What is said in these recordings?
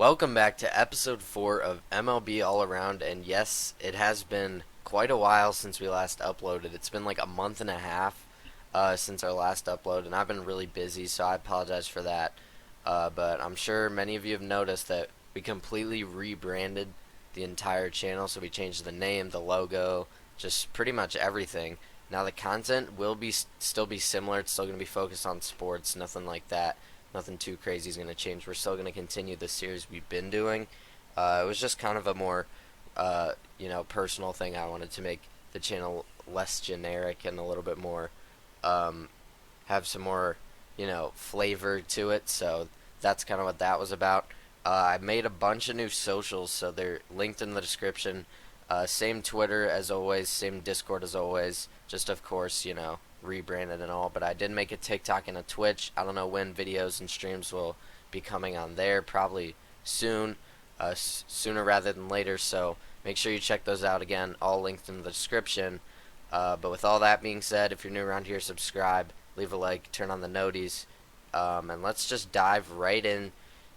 Welcome back to episode 4 of MLB All Around, and yes, it has been quite a while since we last uploaded. It's been like a month and a half since our last upload, and I've been really busy, so I apologize for that. But I'm sure many of you have noticed that we completely rebranded the entire channel, so we changed the name, the logo, just pretty much everything. Now the content will still be similar. It's still going to be focused on sports, nothing like that. Nothing too crazy is going to change. We're still going to continue the series we've been doing. It was just kind of a more, personal thing. I wanted to make the channel less generic and a little bit more, have some more, flavor to it. So that's kind of what that was about. I made a bunch of new socials, so they're linked in the description. Same Twitter as always, same Discord as always. Just of course, rebranded and all, but I did make a TikTok and a Twitch. I don't know when videos and streams will be coming on there. Probably soon, sooner rather than later. So make sure you check those out again. All linked in the description. But with all that being said, if you're new around here, subscribe, leave a like, turn on the noties, and let's just dive right in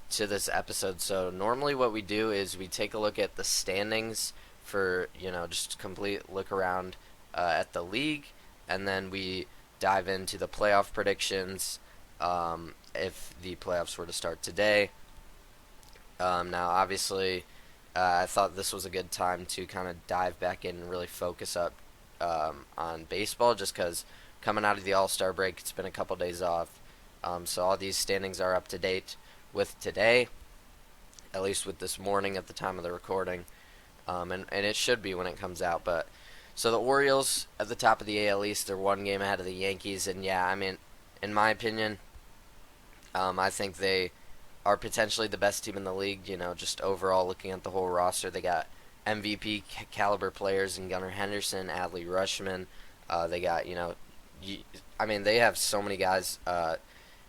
to this episode. So normally what we do is we take a look at the standings for just a complete look around at the league, and then we dive into the playoff predictions if the playoffs were to start today. Now, obviously, I thought this was a good time to kind of dive back in and really focus up on baseball, just because coming out of the All-Star break, it's been a couple days off. So all these standings are up to date with today, at least with this morning at the time of the recording. And it should be when it comes out, but so the Orioles at the top of the AL East, they're one game ahead of the Yankees, and yeah, I mean, in my opinion, I think they are potentially the best team in the league. Just overall looking at the whole roster, they got MVP caliber players in Gunnar Henderson, Adley Rutschman. They got they have so many guys: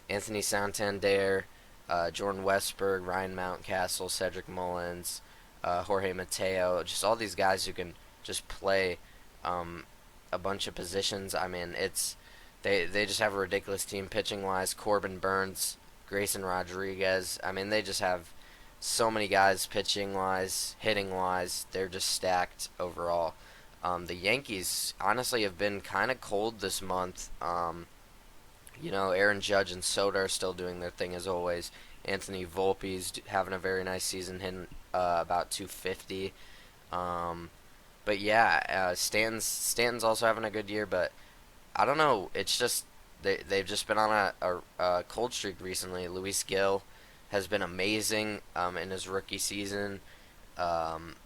Anthony Santander, Jordan Westburg, Ryan Mountcastle, Cedric Mullins, Jorge Mateo, just all these guys who can just play a bunch of positions. I mean, they just have a ridiculous team pitching wise. Corbin Burns, Grayson Rodriguez. I mean, they just have so many guys pitching wise, hitting wise. They're just stacked overall. The Yankees honestly have been kind of cold this month. Aaron Judge and Soto are still doing their thing as always. Anthony Volpe's having a very nice season, hitting about 250. But yeah, Stanton's also having a good year, but I don't know. It's just they've just been on a cold streak recently. Luis Gil has been amazing in his rookie season, and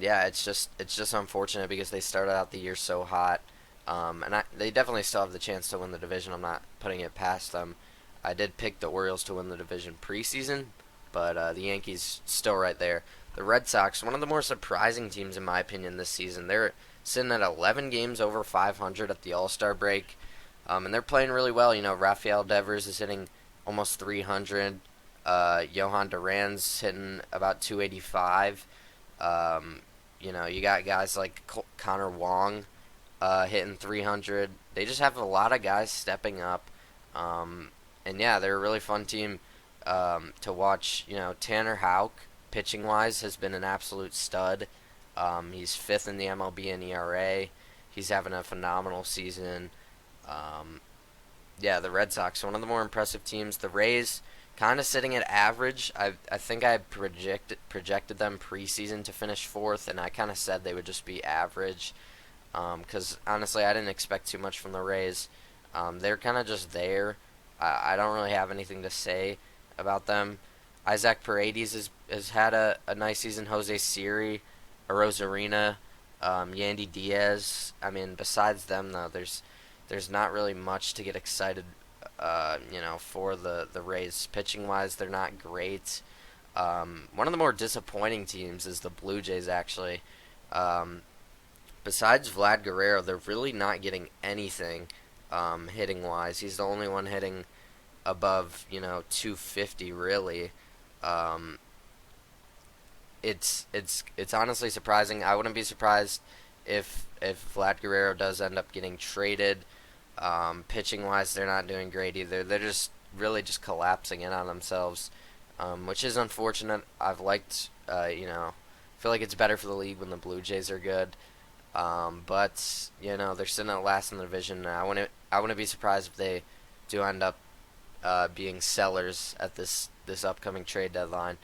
yeah, it's just unfortunate because they started out the year so hot, and they definitely still have the chance to win the division. I'm not putting it past them. I did pick the Orioles to win the division preseason, but the Yankees still right there. The Red Sox, one of the more surprising teams in my opinion this season. They're sitting at 11 games over 500 at the All-Star break, and they're playing really well. Rafael Devers is hitting almost 300. Johan Duran's hitting about 285. You got guys like Connor Wong hitting 300. They just have a lot of guys stepping up, and yeah, they're a really fun team to watch. Tanner Houck, pitching wise, has been an absolute stud. He's 5th in the MLB in ERA. He's having a phenomenal season. The Red Sox, one of the more impressive teams. The Rays, kind of sitting at average. I think I projected them preseason to finish 4th, and I kind of said they would just be average. Because honestly, I didn't expect too much from the Rays. They're kind of just there. I don't really have anything to say about them. Isaac Paredes has had a nice season. Jose Siri, Arozarena, Yandy Diaz. I mean, besides them though, there's not really much to get excited. For the Rays pitching wise, they're not great. One of the more disappointing teams is the Blue Jays actually. Besides Vlad Guerrero, they're really not getting anything hitting wise. He's the only one hitting above 250 really. It's honestly surprising. I wouldn't be surprised if Vlad Guerrero does end up getting traded. Pitching wise, they're not doing great either. They're just really just collapsing in on themselves. which is unfortunate. I've liked, feel like it's better for the league when the Blue Jays are good. But they're sitting at last in the division. And I wouldn't be surprised if they do end up being sellers at this upcoming trade deadline.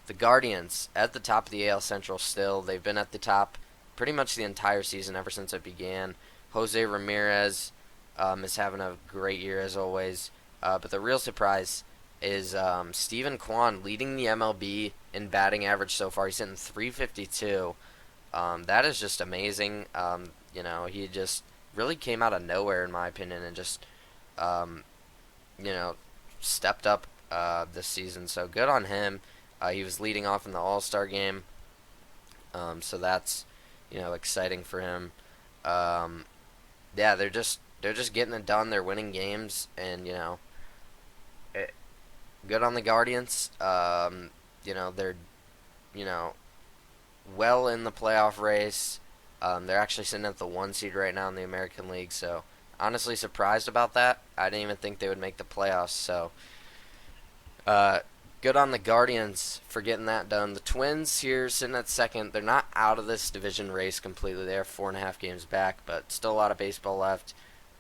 The Guardians at the top of the AL Central still. They've been at the top pretty much the entire season ever since it began. Jose Ramirez is having a great year as always. But the real surprise is Steven Kwan leading the MLB in batting average so far. He's hitting 352. That is just amazing. He just really came out of nowhere in my opinion and just um, stepped up this season. So good on him. He was leading off in the All-Star game, so that's exciting for him. Yeah, they're just getting it done. They're winning games, and it, good on the Guardians. They're you know well in the playoff race. They're actually sitting at the 1 seed right now in the American League, so honestly surprised about that. I didn't even think they would make the playoffs, so uh, good on the Guardians for getting that done. The Twins here sitting at second. They're not out of this division race completely. They're 4.5 games back, but still a lot of baseball left.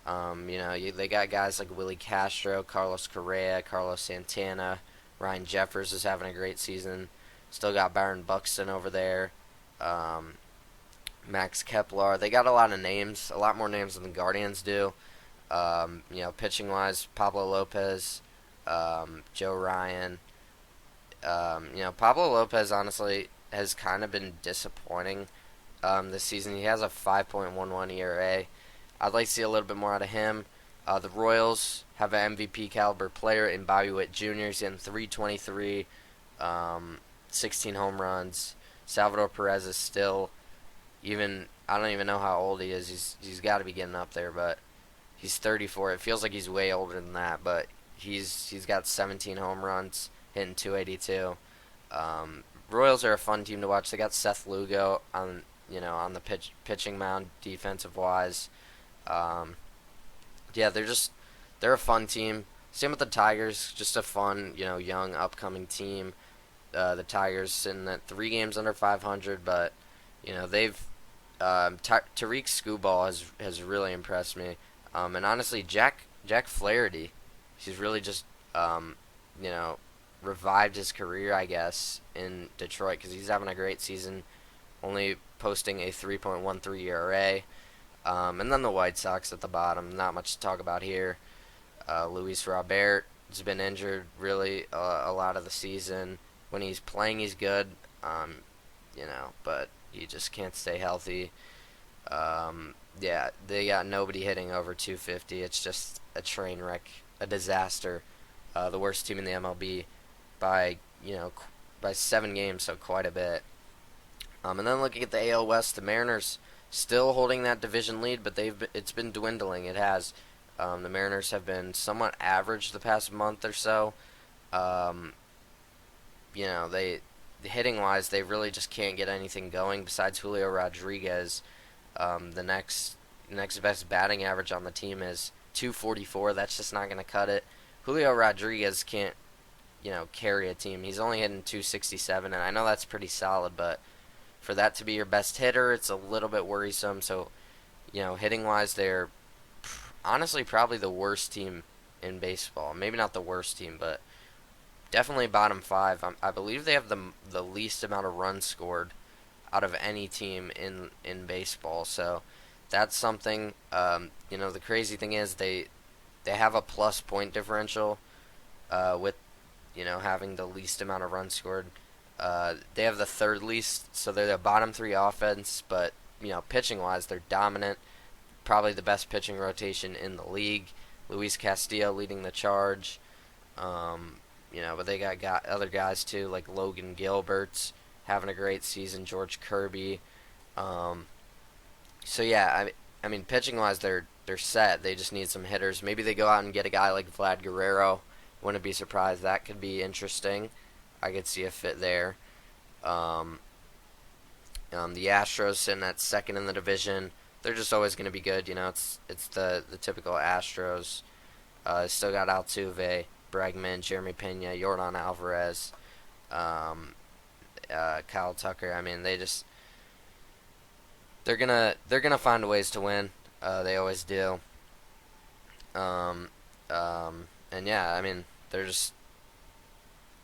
They got guys like Willie Castro, Carlos Correa, Carlos Santana. Ryan Jeffers is having a great season. Still got Byron Buxton over there. Max Kepler. They got a lot of names, a lot more names than the Guardians do. Pitching wise, Pablo Lopez, Joe Ryan. Pablo Lopez honestly has kind of been disappointing this season. He has a 5.11 ERA. I'd like to see a little bit more out of him. The Royals have an MVP caliber player in Bobby Witt Jr. He's in 323, 16 home runs. Salvador Perez is still I don't even know how old he is. He's got to be getting up there, but he's 34. It feels like he's way older than that, but he's got 17 home runs, hitting 282. Royals are a fun team to watch. They got Seth Lugo on the pitching mound, defensive wise. They're a fun team. Same with the Tigers, just a fun young upcoming team. The Tigers sitting at 3 games under 500, but they've Tariq Skubal has really impressed me, and honestly Jack Flaherty, he's really just revived his career, I guess, in Detroit because he's having a great season, only posting a 3.13 ERA. And then the White Sox at the bottom, not much to talk about here. Luis Robert has been injured really a lot of the season. When he's playing, he's good, but he just can't stay healthy. They got nobody hitting over 250. It's just a train wreck, a disaster. The worst team in the MLB by by 7 games, so quite a bit. And then looking at the AL West, the Mariners still holding that division lead, but it's been dwindling. It has. The Mariners have been somewhat average the past month or so. They hitting wise, they really just can't get anything going besides Julio Rodriguez. The next best batting average on the team is 244. That's just not going to cut it. Julio Rodriguez can't carry a team. He's only hitting 267, and I know that's pretty solid, but for that to be your best hitter, it's a little bit worrisome. So, hitting wise, they're honestly probably the worst team in baseball. Maybe not the worst team, but definitely bottom 5. I believe they have the least amount of runs scored out of any team in baseball. So that's something. The crazy thing is they have a plus point differential with having the least amount of runs scored. They have the 3rd least, so they're the bottom 3 offense. But pitching wise, they're dominant. Probably the best pitching rotation in the league. Luis Castillo leading the charge. But they got other guys too, like Logan Gilbert's having a great season. George Kirby. I mean, pitching wise, they're set. They just need some hitters. Maybe they go out and get a guy like Vlad Guerrero. Wouldn't be surprised. That could be interesting. I could see a fit there. The Astros sitting at 2nd in the division. They're just always going to be good. It's the typical Astros. Still got Altuve, Bregman, Jeremy Pena, Yordan Alvarez. Kyle Tucker. I mean, they're gonna find ways to win. They always do. Um, and yeah, I mean, they're just.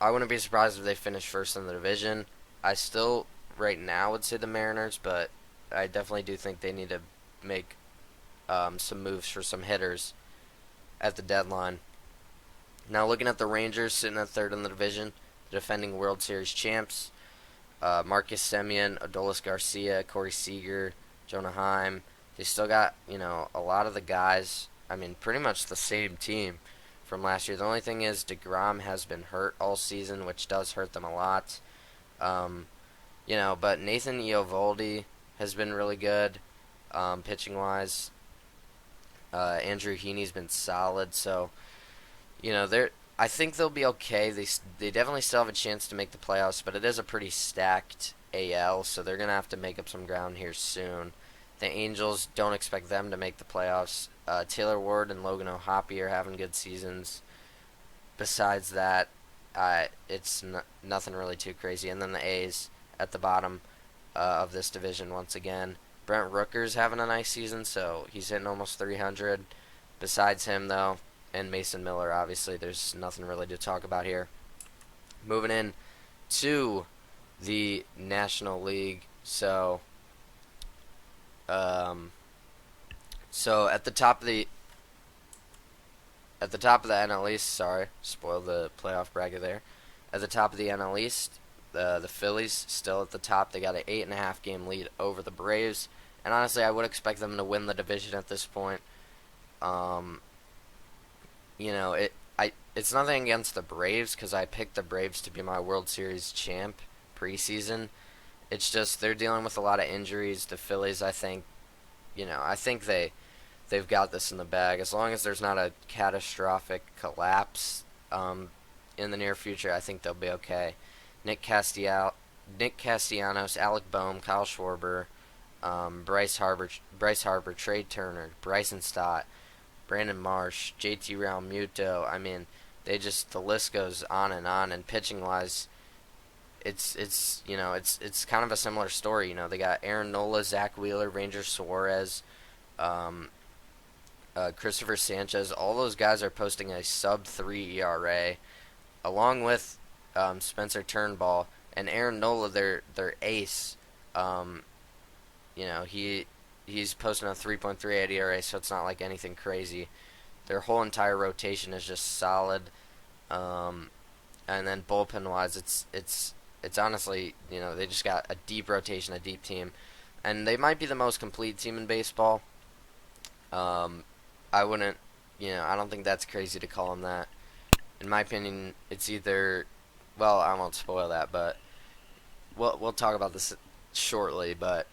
I wouldn't be surprised if they finish first in the division. I still, right now, would say the Mariners, but I definitely do think they need to make some moves for some hitters at the deadline. Now, looking at the Rangers sitting at third in the division, the defending World Series champs, Marcus Semien, Adolis Garcia, Corey Seager, Jonah Heim. They still got, a lot of the guys. I mean, pretty much the same team from last year. The only thing is DeGrom has been hurt all season, which does hurt them a lot. Um, but Nathan Eovaldi has been really good, pitching wise. Andrew Heaney's been solid, so they're. I think they'll be okay. They definitely still have a chance to make the playoffs, but it is a pretty stacked AL, so they're gonna have to make up some ground here soon. The Angels, don't expect them to make the playoffs. Taylor Ward and Logan O'Hoppe are having good seasons. Besides that, it's nothing really too crazy. And then the A's at the bottom of this division once again. Brent Rooker's having a nice season, so he's hitting almost 300. Besides him, though, and Mason Miller, obviously, there's nothing really to talk about here. Moving in to the National League. Um, so at the top of the NL East, sorry, spoiled the playoff bracket there. At the top of the NL East, the Phillies still at the top. They got an 8.5 game lead over the Braves, and honestly, I would expect them to win the division at this point. Um, it's nothing against the Braves because I picked the Braves to be my World Series champ preseason. It's just they're dealing with a lot of injuries. The Phillies, I think they've got this in the bag. As long as there's not a catastrophic collapse in the near future, I think they'll be okay. Nick Castellanos, Alec Boehm, Kyle Schwarber, Bryce Harper, Trey Turner, Bryson Stott, Brandon Marsh, JT Realmuto. I mean, the list goes on, and pitching wise, it's kind of a similar story. They got Aaron Nola, Zach Wheeler, Ranger Suarez, Christopher Sanchez. All those guys are posting a sub-3 ERA, along with Spencer Turnbull and Aaron Nola, their ace. Um, he's posting a 3.38 ERA, so it's not like anything crazy. Their whole entire rotation is just solid. And then bullpen wise, it's honestly, they just got a deep rotation, a deep team, and they might be the most complete team in baseball. I wouldn't, I don't think that's crazy to call them that. In my opinion, it's either, well, I won't spoil that, but we'll talk about this shortly. But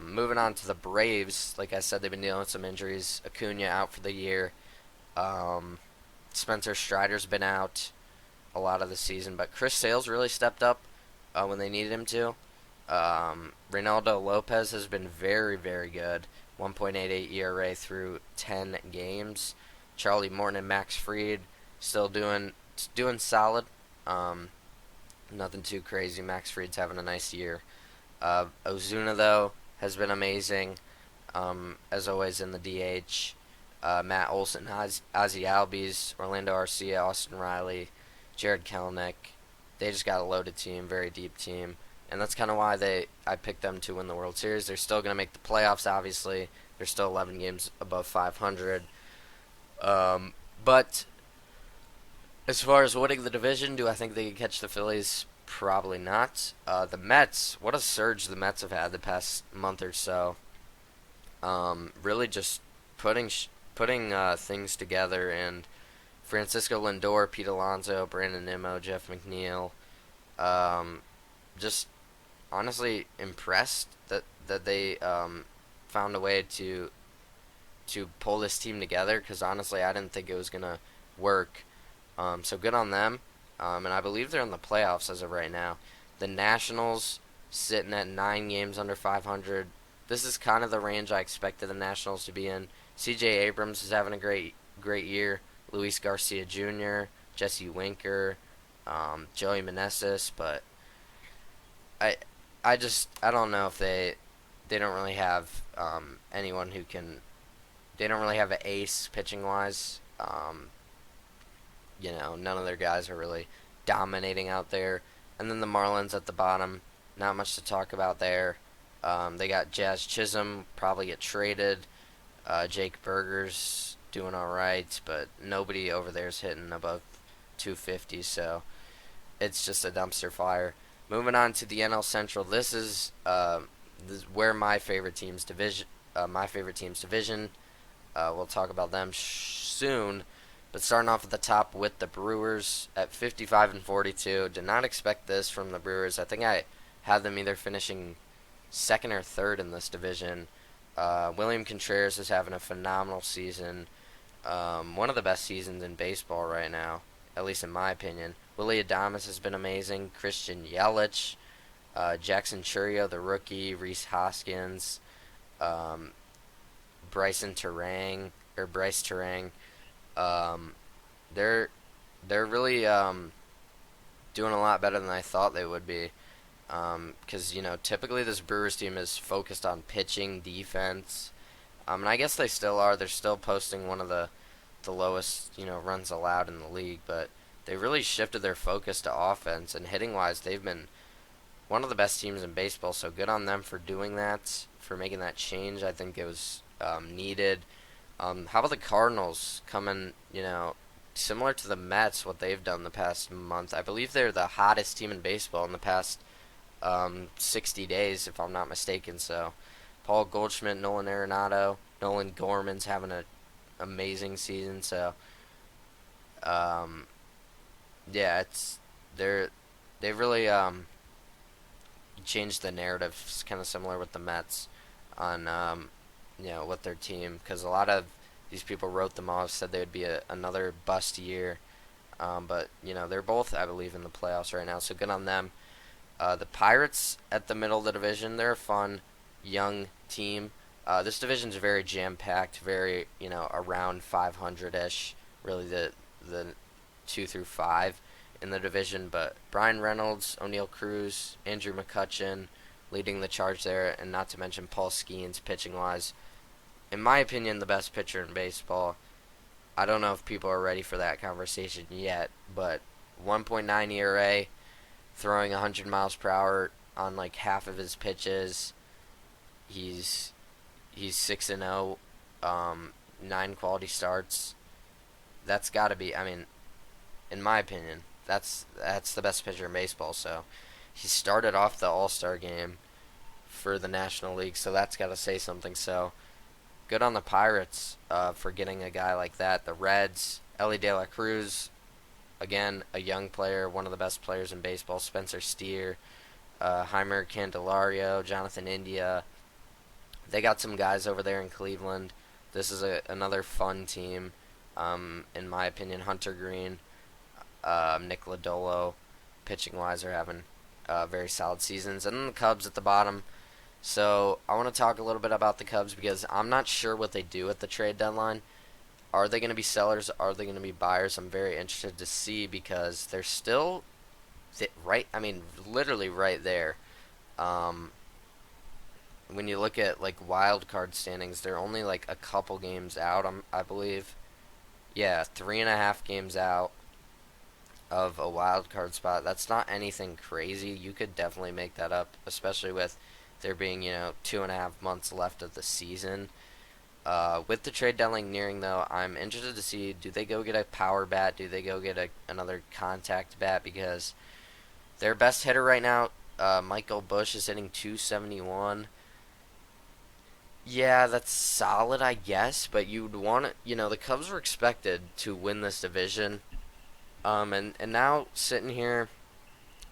moving on to the Braves, like I said, they've been dealing with some injuries. Acuna out for the year. Spencer Strider's been out a lot of the season, but Chris Sale's really stepped up when they needed him to. Reynaldo Lopez has been very, very good. 1.88 ERA through 10 games. Charlie Morton and Max Fried still doing solid. Nothing too crazy. Max Fried's having a nice year. Ozuna, though, has been amazing, as always in the DH. Matt Olson, Ozzie Albies, Orlando Arcia, Austin Riley, Jared Kelenic. They just got a loaded team, very deep team. And that's kind of why I picked them to win the World Series. They're still going to make the playoffs, obviously. They're still 11 games above 500. But as far as winning the division, do I think they can catch the Phillies? Probably not. The Mets, what a surge the Mets have had the past month or so. Really just putting things together. And Francisco Lindor, Pete Alonso, Brandon Nimmo, Jeff McNeil. Just honestly impressed that they found a way to pull this team together, because honestly I didn't think it was gonna work. So good on them. And I believe they're in the playoffs as of right now. The Nationals sitting at 9 games under 500. This is kind of the range I expected the Nationals to be in. C.J. Abrams is having a great year. Luis Garcia Jr., Jesse Winker, Joey Meneses, but I I don't know if they don't really have anyone who can. They don't really have an ace pitching wise. None of their guys are really dominating out there. And then the Marlins at the bottom, not much to talk about there. They got Jazz Chisholm, probably get traded. Jake Berger's doing all right, but nobody over there is hitting above 250, so it's just a dumpster fire. Moving on to the NL Central, this is where my favorite team's division. We'll talk about them soon. But starting off at the top with the Brewers at 55 and 42. Did not expect this from the Brewers. I think I had them either finishing second or third in this division. William Contreras is having a phenomenal season. One of the best seasons in baseball right now, at least in my opinion. Willie Adames has been amazing. Christian Yelich, Jackson Chourio, the rookie, Rhys Hoskins, um, Bryce Terang. Um, they're they're really doing a lot better than I thought they would be. Because typically this Brewers team is focused on pitching, defense, and I guess they still are. They're still posting one of the lowest runs allowed in the league, but they really shifted their focus to offense and hitting wise. They've been one of the best teams in baseball. So good on them for doing that, for making that change. I think it was needed. How about the Cardinals coming, similar to the Mets, what they've done the past month? I believe they're the hottest team in baseball in the past 60 days, if I'm not mistaken. So, Paul Goldschmidt, Nolan Arenado, Nolan Gorman's having an amazing season. So, um, yeah, they've really changed the narrative. It's kind of similar with the Mets on with their team, because a lot of these people wrote them off, said they would be another bust year. But they're both, I believe, in the playoffs right now, so good on them. The Pirates at the middle of the division, they're a fun young team. This division's very jam packed, very around 500ish, really the 2 through 5 in the division. But Brian Reynolds, O'Neill Cruz, Andrew McCutchen leading the charge there, and not to mention Paul Skeens pitching wise. In my opinion, the best pitcher in baseball. I don't know if people are ready for that conversation yet, but 1.9 ERA, throwing 100 miles per hour on like half of his pitches. He's 6-0, 9 quality starts. That's got to be. I mean, in my opinion, that's the best pitcher in baseball. So he started off the All-Star game for the National League, so that's got to say something. So good on the Pirates for getting a guy like that. The Reds, Ellie De La Cruz, again, a young player, one of the best players in baseball. Spencer Steer, Heimer Candelario, Jonathan India. They got some guys over there in Cleveland. This is another fun team, in my opinion. Hunter Green, Nick Lodolo, pitching-wise, are having very solid seasons. And then the Cubs at the bottom. So I want to talk a little bit about the Cubs because I'm not sure what they do at the trade deadline. Are they going to be sellers? Are they going to be buyers? I'm very interested to see because they're still right. I mean, literally right there. Um, when you look at like wild card standings, they're only like a couple games out. I believe. Yeah, 3.5 games out of a wild card spot. That's not anything crazy. You could definitely make that up, especially with there being 2.5 months left of the season. With the trade deadline nearing, though, I'm interested to see, do they go get a power bat? Do they go get another contact bat? Because their best hitter right now, Michael Busch, is hitting 271. Yeah, that's solid, I guess, but you'd want to, the Cubs were expected to win this division. And now sitting here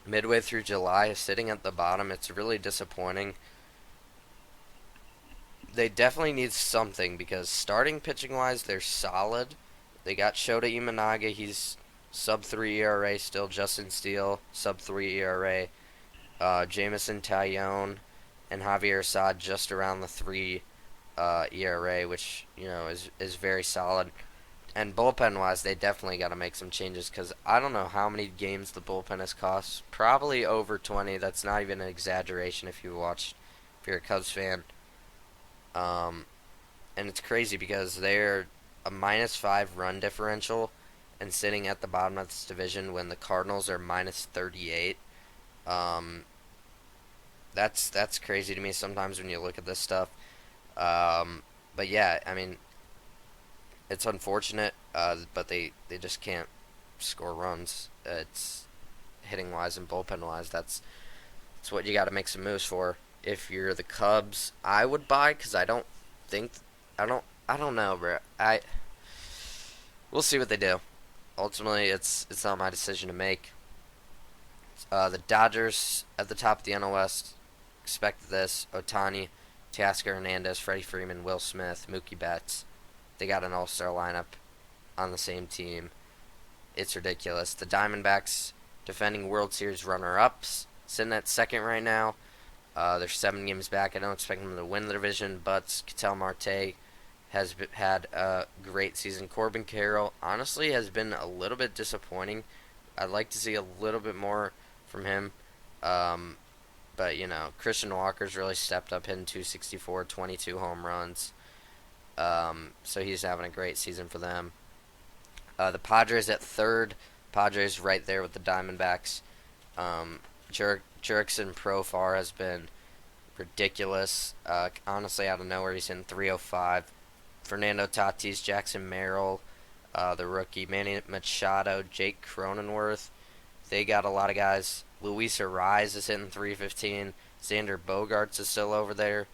midway through July, sitting at the bottom, it's really disappointing. They definitely need something because starting pitching wise, they're solid. They got Shota Imanaga, he's sub 3 ERA still. Justin Steele, sub 3 ERA. Jamison Tyone and Javier Assad just around the 3 ERA, which is very solid. And bullpen wise, they definitely got to make some changes because I don't know how many games the bullpen has cost. Probably over 20. That's not even an exaggeration if you watched, if you're a Cubs fan. Um, and it's crazy because they're a -5 run differential and sitting at the bottom of this division when the Cardinals are -38. Um, that's crazy to me sometimes when you look at this stuff. Um, but yeah, I mean, it's unfortunate, but they just can't score runs. It's hitting wise and bullpen wise. That's what you got to make some moves for. If you're the Cubs, I would buy because think I don't know, bro. I We'll see what they do. Ultimately, it's not my decision to make. The Dodgers at the top of the NL West expect this: Otani, Teoscar Hernandez, Freddie Freeman, Will Smith, Mookie Betts. They got an all-star lineup on the same team. It's ridiculous. The Diamondbacks, defending World Series runner-ups, sitting at second right now. They're 7 games back. I don't expect them to win the division, but Ketel Marte has had a great season. Corbin Carroll, honestly, has been a little bit disappointing. I'd like to see a little bit more from him. Um, but, Christian Walker's really stepped up, hitting 264, 22 home runs. So he's having a great season for them. The Padres at third. Padres right there with the Diamondbacks. Jurickson Profar has been ridiculous. Honestly, out of nowhere, he's in 305. Fernando Tatis, Jackson Merrill, the rookie, Manny Machado, Jake Cronenworth. They got a lot of guys. Luis Ariz is hitting 315. Xander Bogaerts is still over there.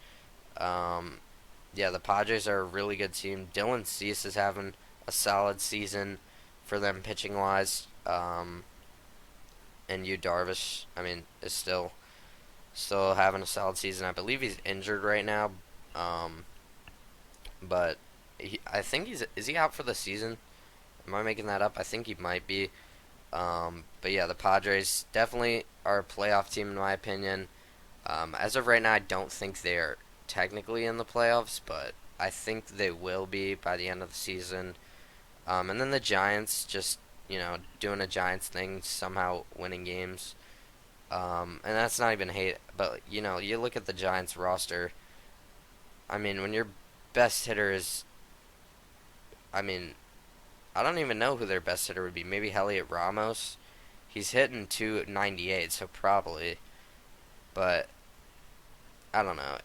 Yeah, the Padres are a really good team. Dylan Cease is having a solid season for them pitching wise. And Yu Darvish, I mean, is still having a solid season. I believe he's injured right now. But I think is he out for the season? Am I making that up? I think he might be. But yeah, the Padres definitely are a playoff team in my opinion. As of right now, I don't think they're technically in the playoffs, but I think they will be by the end of the season. And then the Giants just, doing a Giants thing, somehow winning games. And that's not even hate, but, you look at the Giants roster. I mean, when your best hitter is, I mean, I don't even know who their best hitter would be. Maybe Heliot Ramos. He's hitting 298, so probably. But I don't know.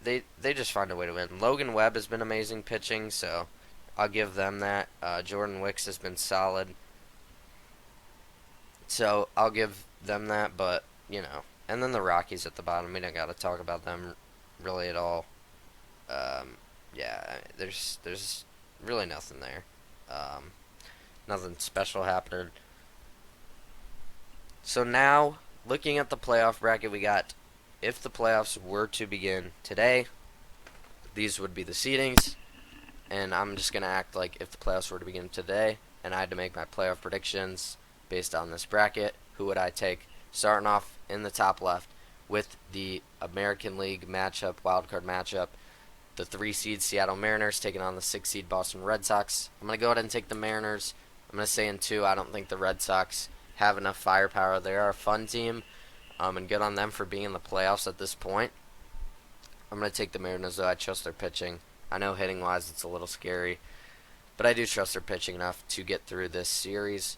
They just find a way to win. Logan Webb has been amazing pitching, so I'll give them that. Jordan Wicks has been solid, so I'll give them that. But and then the Rockies at the bottom. We don't got to talk about them really at all. Yeah, there's really nothing there. Nothing special happening. So now, looking at the playoff bracket, we got, if the playoffs were to begin today, these would be the seedings, and I'm just going to act like if the playoffs were to begin today, and I had to make my playoff predictions based on this bracket, who would I take? Starting off in the top left with the American League matchup, wildcard matchup, the 3 seed Seattle Mariners taking on the 6 seed Boston Red Sox. I'm going to go ahead and take the Mariners. I'm going to say in 2, I don't think the Red Sox have enough firepower. They are a fun team, and good on them for being in the playoffs at this point. I'm going to take the Mariners, though. I trust their pitching. I know hitting-wise it's a little scary, but I do trust their pitching enough to get through this series.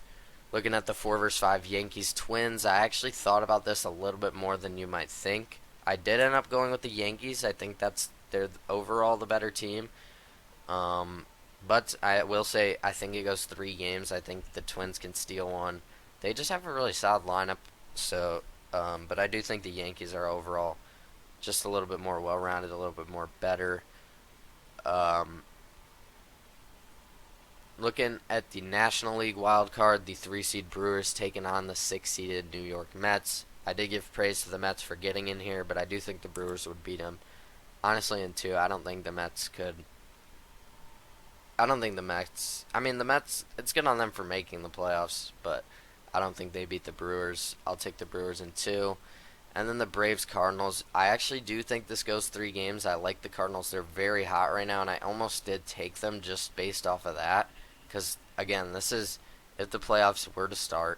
Looking at the 4 versus 5 Yankees Twins, I actually thought about this a little bit more than you might think. I did end up going with the Yankees. I think they're overall the better team. But I will say I think it goes 3 games. I think the Twins can steal one. They just have a really solid lineup. So, but I do think the Yankees are overall just a little bit more well-rounded, a little bit more better. Looking at the National League wild card, the 3 seed Brewers taking on the 6 seeded New York Mets. I did give praise to the Mets for getting in here, but I do think the Brewers would beat them. Honestly, in 2, I don't think the Mets could. I don't think the Mets. I mean, the Mets, it's good on them for making the playoffs, but I don't think they beat the Brewers. I'll take the Brewers in 2. And then the Braves Cardinals. I actually do think this goes 3 games. I like the Cardinals. They're very hot right now, and I almost did take them just based off of that. because again, this is if the playoffs were to start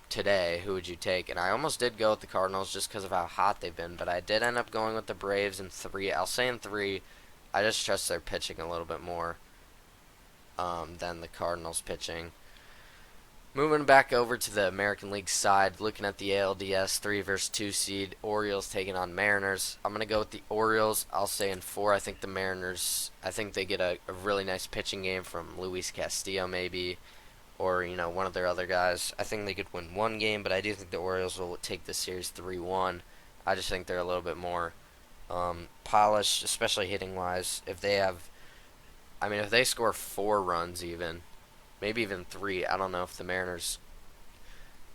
today, who would you take? And I almost did go with the Cardinals just because of how hot they've been, but I did end up going with the Braves in 3. I'll say in 3. I just trust their pitching a little bit more than the Cardinals pitching. Moving back over to the American League side, looking at the ALDS 3 versus 2 seed, Orioles taking on Mariners. I'm going to go with the Orioles. I'll say in 4. I think the Mariners, I think they get a really nice pitching game from Luis Castillo maybe, or, one of their other guys. I think they could win one game, but I do think the Orioles will take the series 3-1. I just think they're a little bit more polished, especially hitting-wise. If they score 4 runs even, maybe even 3. I don't know if the Mariners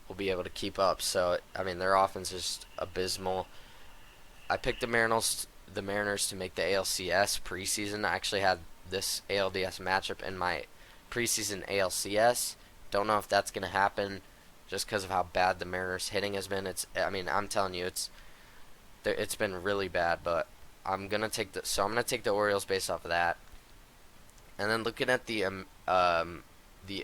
will be able to keep up. So, their offense is abysmal. I picked the Mariners to make the ALCS preseason. I actually had this ALDS matchup in my preseason ALCS. Don't know if that's going to happen just because of how bad the Mariners hitting has been. I'm telling you, it's been really bad, but I'm going to take the Orioles based off of that. And then looking at the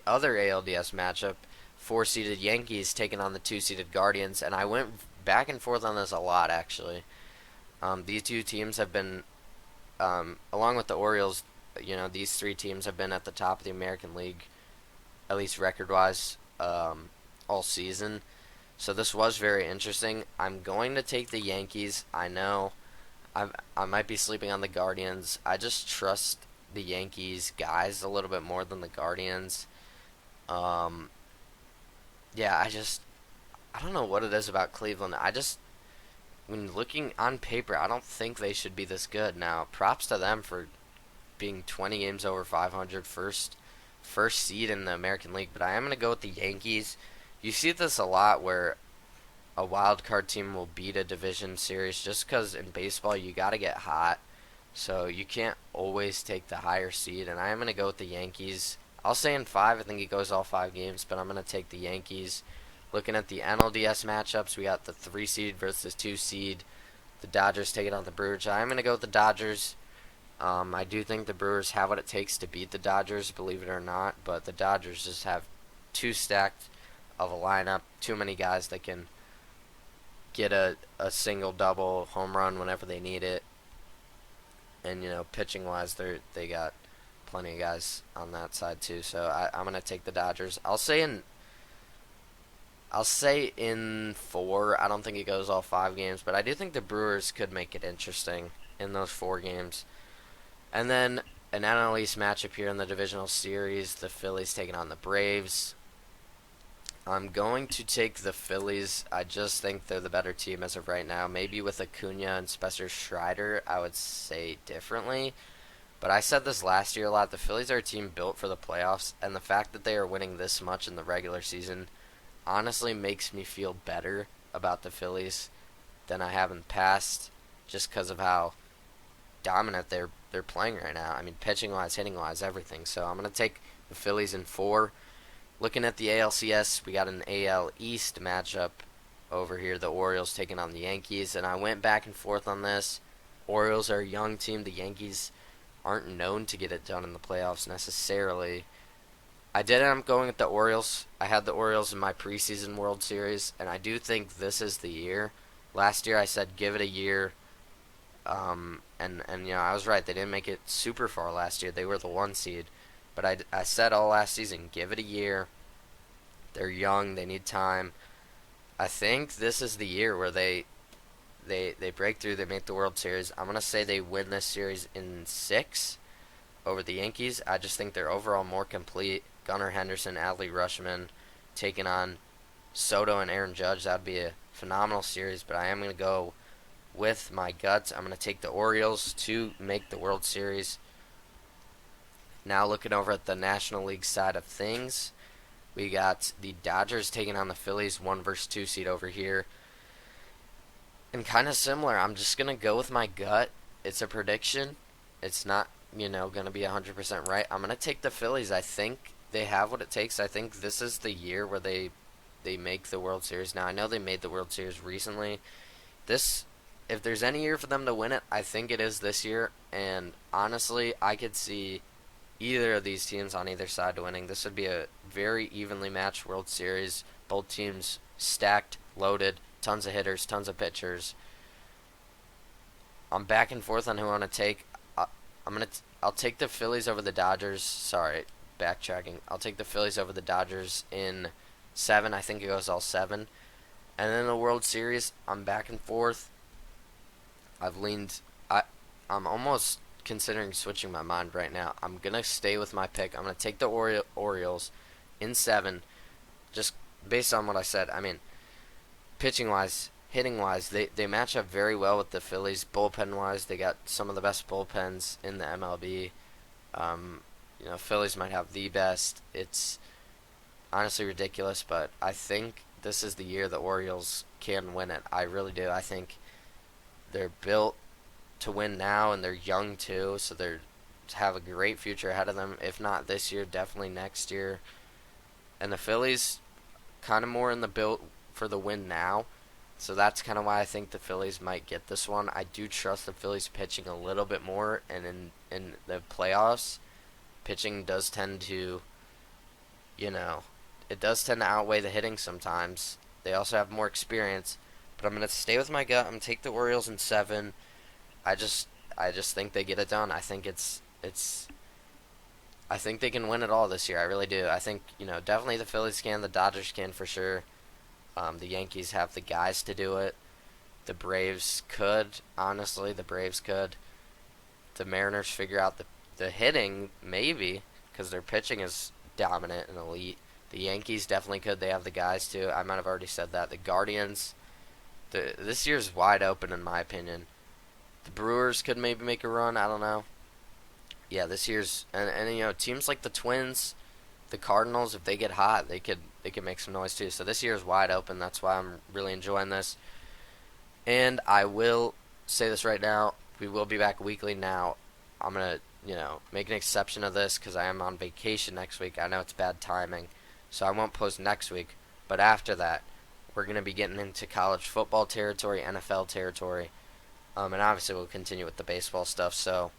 other ALDS matchup, 4-seeded Yankees taking on the 2-seeded Guardians, and I went back and forth on this a lot, actually. These two teams have been, along with the Orioles, these 3 teams have been at the top of the American League, at least record-wise, all season. So this was very interesting. I'm going to take the Yankees. I know I might be sleeping on the Guardians. I just trust the Yankees guys a little bit more than the Guardians. I don't know what it is about Cleveland. When looking on paper, I don't think they should be this good. Now, props to them for being 20 games over 500, first seed in the American League, but I am going to go with the Yankees. You see this a lot where a wild card team will beat a division series just because in baseball you got to get hot. So you can't always take the higher seed, and I am going to go with the Yankees. I'll say in 5, I think it goes all 5 games, but I'm going to take the Yankees. Looking at the NLDS matchups, we got the 3 seed versus 2 seed. The Dodgers taking on the Brewers. I'm going to go with the Dodgers. I do think the Brewers have what it takes to beat the Dodgers, believe it or not, but the Dodgers just have too stacked of a lineup, too many guys that can get a single, double, home run whenever they need it. And, pitching wise, they got plenty of guys on that side too. So I'm gonna take the Dodgers. I'll say in 4. I don't think it goes all 5 games, but I do think the Brewers could make it interesting in those 4 games. And then an NL East matchup here in the divisional series, the Phillies taking on the Braves. I'm going to take the Phillies. I just think they're the better team as of right now. Maybe with Acuna and Spencer Strider, I would say differently. But I said this last year a lot. The Phillies are a team built for the playoffs, and the fact that they are winning this much in the regular season honestly makes me feel better about the Phillies than I have in the past, just because of how dominant they're playing right now. Pitching-wise, hitting-wise, everything. So I'm going to take the Phillies in 4. Looking at the ALCS, we got an AL East matchup over here. The Orioles taking on the Yankees, and I went back and forth on this. Orioles are a young team. The Yankees aren't known to get it done in the playoffs necessarily. I did end up going with the Orioles. I had the Orioles in my preseason World Series, and I do think this is the year. Last year I said give it a year, and I was right. They didn't make it super far last year. They were the 1 seed. But I said all last season, give it a year. They're young. They need time. I think this is the year where they break through. They make the World Series. I'm going to say they win this series in 6 over the Yankees. I just think they're overall more complete. Gunnar Henderson, Adley Rutschman taking on Soto and Aaron Judge. That would be a phenomenal series, but I am going to go with my guts. I'm going to take the Orioles to make the World Series. Now looking over at the National League side of things, we got the Dodgers taking on the Phillies, 1 versus 2 seed over here. And kind of similar, I'm just going to go with my gut. It's a prediction. It's not, going to be 100% right. I'm going to take the Phillies. I think they have what it takes. I think this is the year where they make the World Series. Now, I know they made the World Series recently. If there's any year for them to win it, I think it is this year. And honestly, I could see either of these teams on either side to winning. This would be a very evenly matched World Series. Both teams stacked, loaded, tons of hitters, tons of pitchers. I'm back and forth on who I want to take. I'll take the Phillies over the Dodgers. Sorry, backtracking. I'll take the Phillies over the Dodgers in 7. I think it goes all 7. And then the World Series, I'm back and forth. I've leaned. I'm almost considering switching my mind right now. I'm gonna stay with my pick. I'm gonna take the Orioles in 7, just based on what I said. I mean, pitching wise, hitting wise, they match up very well with the Phillies. Bullpen wise, they got some of the best bullpens in the MLB. Phillies might have the best. It's honestly ridiculous, but I think this is the year the Orioles can win it. I really do. I think they're built to win now, and they're young too, so they're have a great future ahead of them. If not this year, definitely next year. And the Phillies, kind of more in the built for the win now, so that's kind of why I think the Phillies might get this one. I do trust the Phillies pitching a little bit more, and in the playoffs, pitching does tend to, it does tend to outweigh the hitting sometimes. They also have more experience, but I'm gonna stay with my gut. I'm gonna take the Orioles in 7. I just think they get it done. I think I think they can win it all this year. I really do. I think definitely the Phillies can, the Dodgers can for sure. The Yankees have the guys to do it. The Braves could, honestly, the Braves could. The Mariners figure out the hitting maybe because their pitching is dominant and elite. The Yankees definitely could. They have the guys to. I might have already said that. The Guardians. This year's wide open in my opinion. The Brewers could maybe make a run. I don't know. Yeah, this year's and teams like the Twins, the Cardinals, if they get hot, they could make some noise too. So this year is wide open. That's why I'm really enjoying this. And I will say this right now. We will be back weekly now. I'm gonna make an exception of this because I am on vacation next week. I know it's bad timing, so I won't post next week. But after that, we're gonna be getting into college football territory, NFL territory. And obviously we'll continue with the baseball stuff. So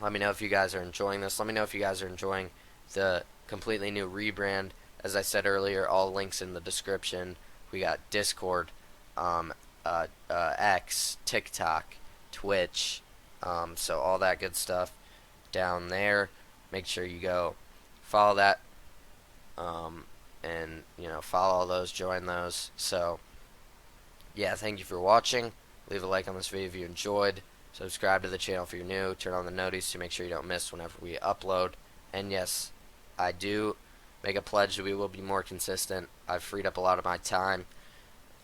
let me know if you guys are enjoying this. Let me know if you guys are enjoying the completely new rebrand. As I said earlier, all links in the description. We got Discord, X, TikTok, Twitch, so all that good stuff down there. Make sure you go follow that, and follow all those, join those. So yeah, thank you for watching. Leave a like on this video if you enjoyed. Subscribe to the channel if you're new. Turn on the notice to make sure you don't miss whenever we upload. And yes, I do make a pledge that we will be more consistent. I've freed up a lot of my time,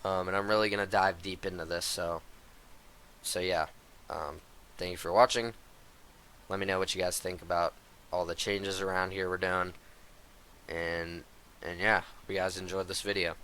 and I'm really gonna dive deep into this. So yeah, thank you for watching. Let me know what you guys think about all the changes around here we're doing, and yeah, hope you guys enjoyed this video.